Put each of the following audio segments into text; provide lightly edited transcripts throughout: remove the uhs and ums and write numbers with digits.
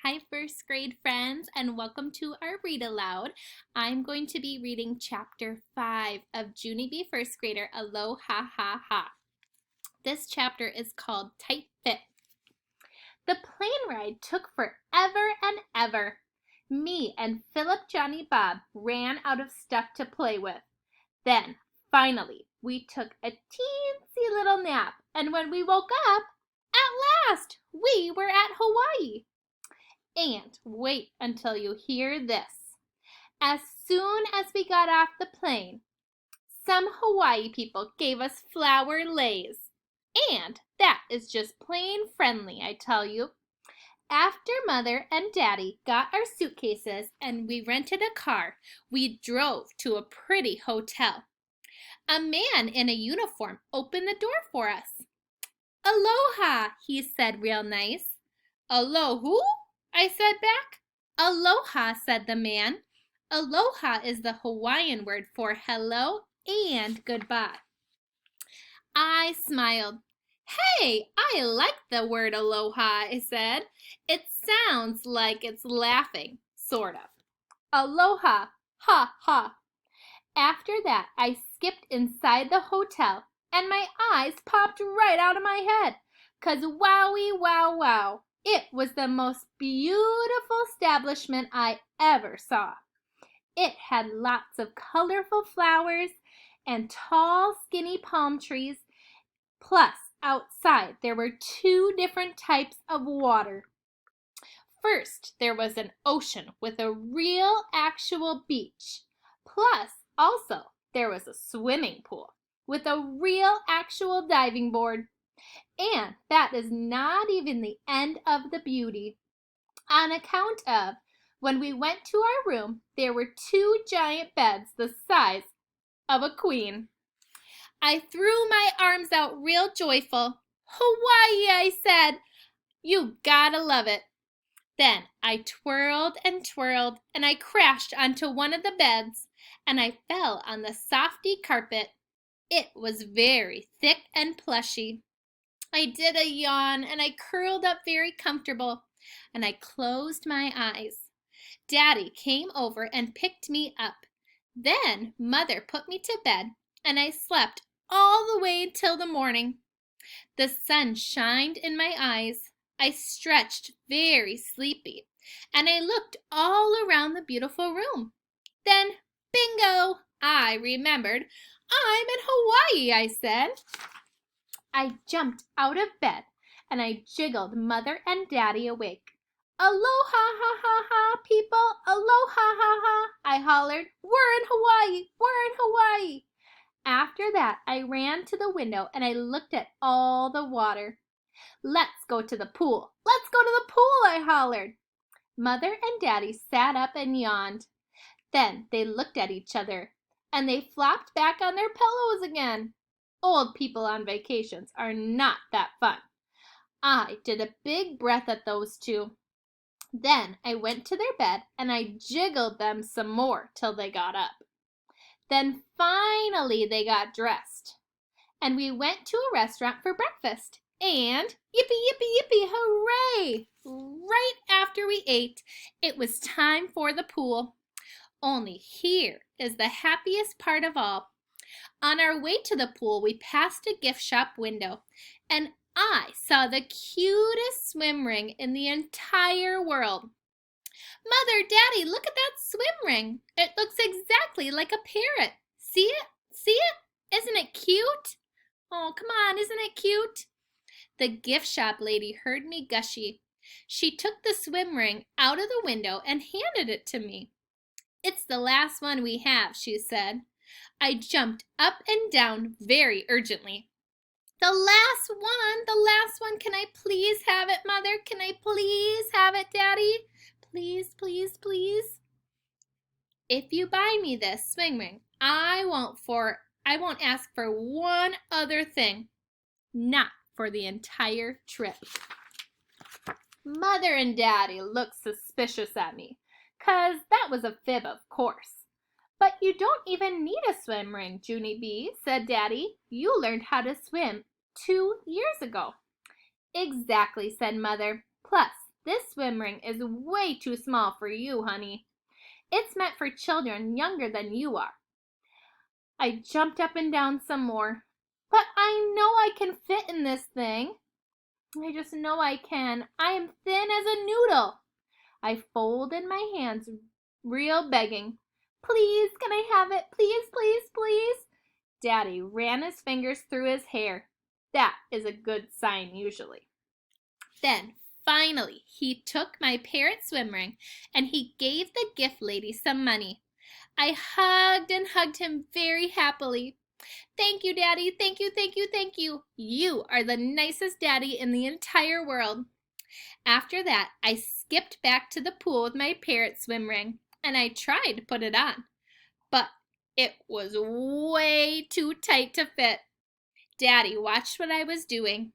Hi, first grade friends, and welcome to our read aloud. I'm going to be reading chapter 5 of Junie B. First Grader Aloha-ha-ha. This chapter is called Tight Fit. The plane ride took forever and ever. Me and Philip, Johnny, Bob ran out of stuff to play with. Then, finally, we took a teensy little nap, and when we woke up, at last, we were at Hawaii. And wait until you hear this. As soon as we got off the plane, some Hawaii people gave us flower leis. And that is just plain friendly, I tell you. After Mother and Daddy got our suitcases and we rented a car, we drove to a pretty hotel. A man in a uniform opened the door for us. "Aloha," he said real nice. "Aloha?" I said back. "Aloha," said the man. Aloha is the Hawaiian word for hello and goodbye. I smiled. "Hey, I like the word aloha," I said. "It sounds like it's laughing, sort of. Aloha, ha, ha." After that, I skipped inside the hotel and my eyes popped right out of my head, 'cause wowie, wow, wow. It was the most beautiful establishment I ever saw. It had lots of colorful flowers and tall, skinny palm trees. Plus, outside there were 2 different types of water. First, there was an ocean with a real, actual beach. Plus, also, there was a swimming pool with a real, actual diving board. And that is not even the end of the beauty. On account of, when we went to our room, there were 2 giant beds the size of a queen. I threw my arms out real joyful. "Hawaii," I said. "You gotta love it." Then I twirled and twirled, and I crashed onto one of the beds, and I fell on the softy carpet. It was very thick and plushy. I did a yawn, and I curled up very comfortable, and I closed my eyes. Daddy came over and picked me up. Then Mother put me to bed, and I slept all the way till the morning. The sun shined in my eyes. I stretched very sleepy, and I looked all around the beautiful room. Then, bingo! I remembered. "I'm in Hawaii," I said. I jumped out of bed and I jiggled Mother and Daddy awake. "Aloha-ha-ha-ha, people! Aloha-ha-ha!" I hollered. "We're in Hawaii! We're in Hawaii!" After that, I ran to the window and I looked at all the water. "Let's go to the pool! Let's go to the pool!" I hollered. Mother and Daddy sat up and yawned. Then they looked at each other and they flopped back on their pillows again. Old people on vacations are not that fun. I did a big breath at those 2. Then I went to their bed and I jiggled them some more till they got up. Then finally they got dressed. And we went to a restaurant for breakfast. And yippee, yippee, yippee, hooray! Right after we ate, it was time for the pool. Only here is the happiest part of all. On our way to the pool, we passed a gift shop window, and I saw the cutest swim ring in the entire world. "Mother, Daddy, look at that swim ring. It looks exactly like a parrot. See it? See it? Isn't it cute? Oh, come on, isn't it cute?" The gift shop lady heard me gushy. She took the swim ring out of the window and handed it to me. "It's the last one we have," she said. I jumped up and down very urgently. The last one, can I please have it, Mother? Can I please have it, Daddy? Please, please, please." "If you buy me this swim ring, I won't ask for one other thing. Not for the entire trip." Mother and Daddy looked suspicious at me, 'cause that was a fib, of course. "But you don't even need a swim ring, Junie B," said Daddy. "You learned how to swim 2 years ago." "Exactly," said Mother. "Plus, this swim swim ring is way too small for you, honey. It's meant for children younger than you are. I jumped up and down some more. But I know I can fit in this thing. I just know I can. I am thin as a noodle. I folded my hands, real begging. Please, can I have it? Please, please, please. Daddy ran his fingers through his hair. That is a good sign usually. Then, finally, he took my parrot swim ring and he gave the gift lady some money. I hugged and hugged him very happily. Thank you, Daddy. Thank you, thank you, thank you. You are the nicest daddy in the entire world. After that, I skipped back to the pool with my parrot swim ring and I tried to put it on, but it was way too tight to fit. Daddy watched what I was doing.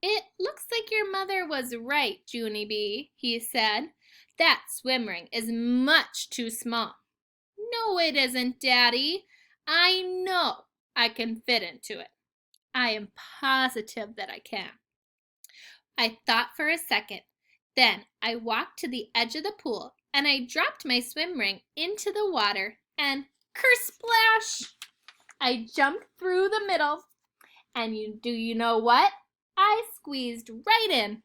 It looks like your mother was right, Junie bee, he said. That swim ring is much too small. No, it isn't, Daddy. I know I can fit into it. I am positive that I can. I thought for a second. Then I walked to the edge of the pool and I dropped my swim ring into the water and kersplash! I jumped through the middle and do you know what? I squeezed right in.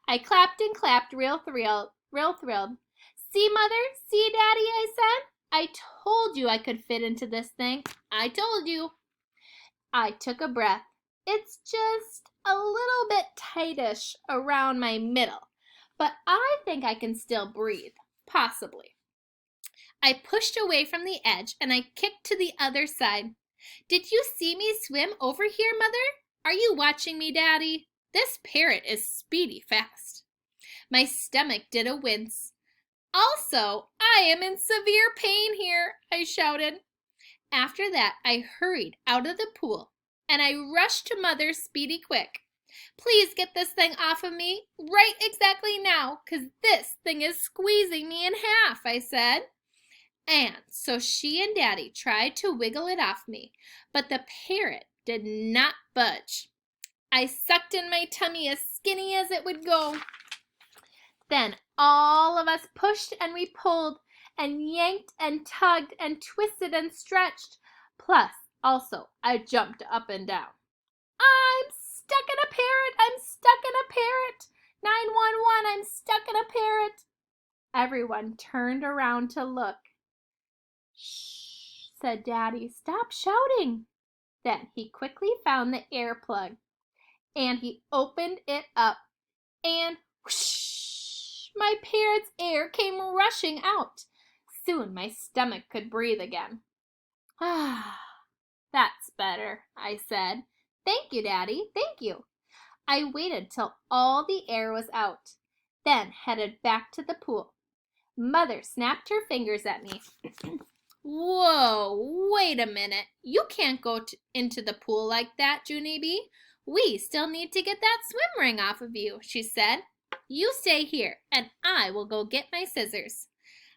I clapped and clapped real thrilled. See, Mother? See, Daddy, I said. I told you I could fit into this thing. I told you. I took a breath. It's just a little bit tightish around my middle, but I think I can still breathe, possibly. I pushed away from the edge and I kicked to the other side. Did you see me swim over here, Mother? Are you watching me, Daddy? This parrot is speedy fast. My stomach did a wince. Also, I am in severe pain here, I shouted. After that, I hurried out of the pool and I rushed to Mother speedy quick. Please get this thing off of me right exactly now, 'cause this thing is squeezing me in half, I said. And so she and Daddy tried to wiggle it off me, but the parrot did not budge. I sucked in my tummy as skinny as it would go. Then all of us pushed and we pulled and yanked and tugged and twisted and stretched. Plus, also, I jumped up and down. I'm stuck in a parrot! I'm stuck in a parrot! 911, I'm stuck in a parrot! Everyone turned around to look. Shh, said Daddy. Stop shouting. Then he quickly found the air plug and he opened it up and whoosh, my parrot's air came rushing out. Soon my stomach could breathe again. Ah, that's better, I said. Thank you, Daddy, thank you. I waited till all the air was out, then headed back to the pool. Mother snapped her fingers at me. Whoa, wait a minute. You can't go into the pool like that, Junie bee. We still need to get that swim ring off of you, she said. You stay here, and I will go get my scissors.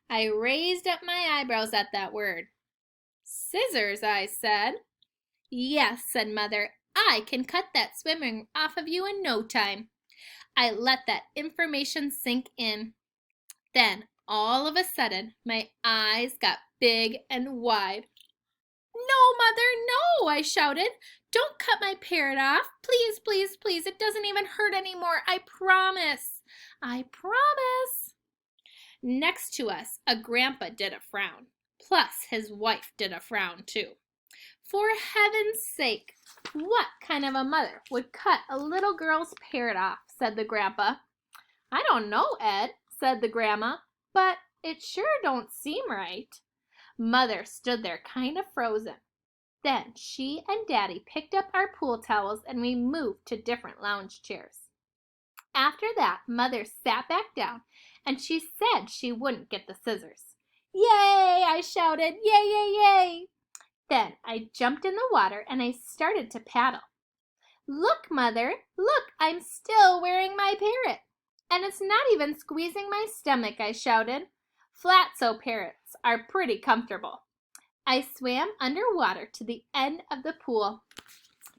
I raised up my eyebrows at that word. Scissors, I said. Yes, said Mother. I can cut that swim ring off of you in no time. I let that information sink in. Then, all of a sudden, my eyes got big and wide. No, Mother, no, I shouted. Don't cut my parrot off. Please, please, please. It doesn't even hurt anymore. I promise. I promise. Next to us, a grandpa did a frown. Plus, his wife did a frown, too. For heaven's sake, what kind of a mother would cut a little girl's parrot off, said the grandpa. I don't know, Ed, said the grandma, but it sure don't seem right. Mother stood there kind of frozen. Then she and Daddy picked up our pool towels and we moved to different lounge chairs. After that, Mother sat back down and she said she wouldn't get the scissors. Yay, I shouted, yay, yay, yay. Then I jumped in the water and I started to paddle. Look, Mother, look, I'm still wearing my parrot. And it's not even squeezing my stomach, I shouted. Flatso parrots are pretty comfortable. I swam underwater to the end of the pool.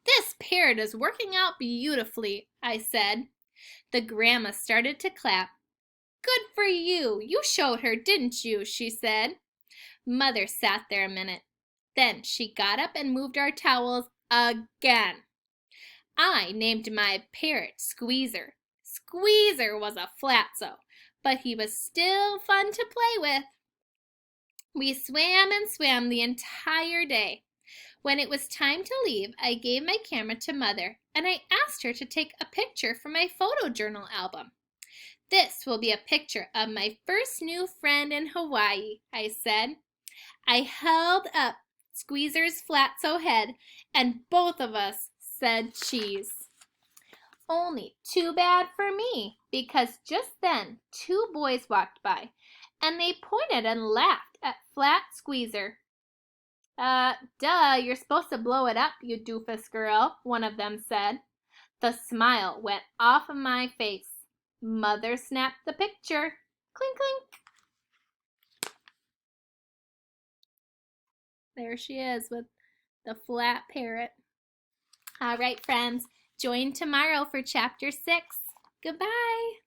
This parrot is working out beautifully, I said. The grandma started to clap. Good for you. You showed her, didn't you? She said. Mother sat there a minute. Then she got up and moved our towels again. I named my parrot Squeezer. Squeezer was a flatso, but he was still fun to play with. We swam and swam the entire day. When it was time to leave, I gave my camera to Mother, and I asked her to take a picture for my photo journal album. This will be a picture of my first new friend in Hawaii, I said. I held up Squeezer's flatso head, and both of us said cheese. Only too bad for me, because just then 2 boys walked by, and they pointed and laughed at Flat Squeezer. Duh, you're supposed to blow it up, you doofus girl, one of them said. The smile went off of my face. Mother snapped the picture. Clink, clink. There she is with the flat parrot. All right, friends, join tomorrow for chapter 6. Goodbye.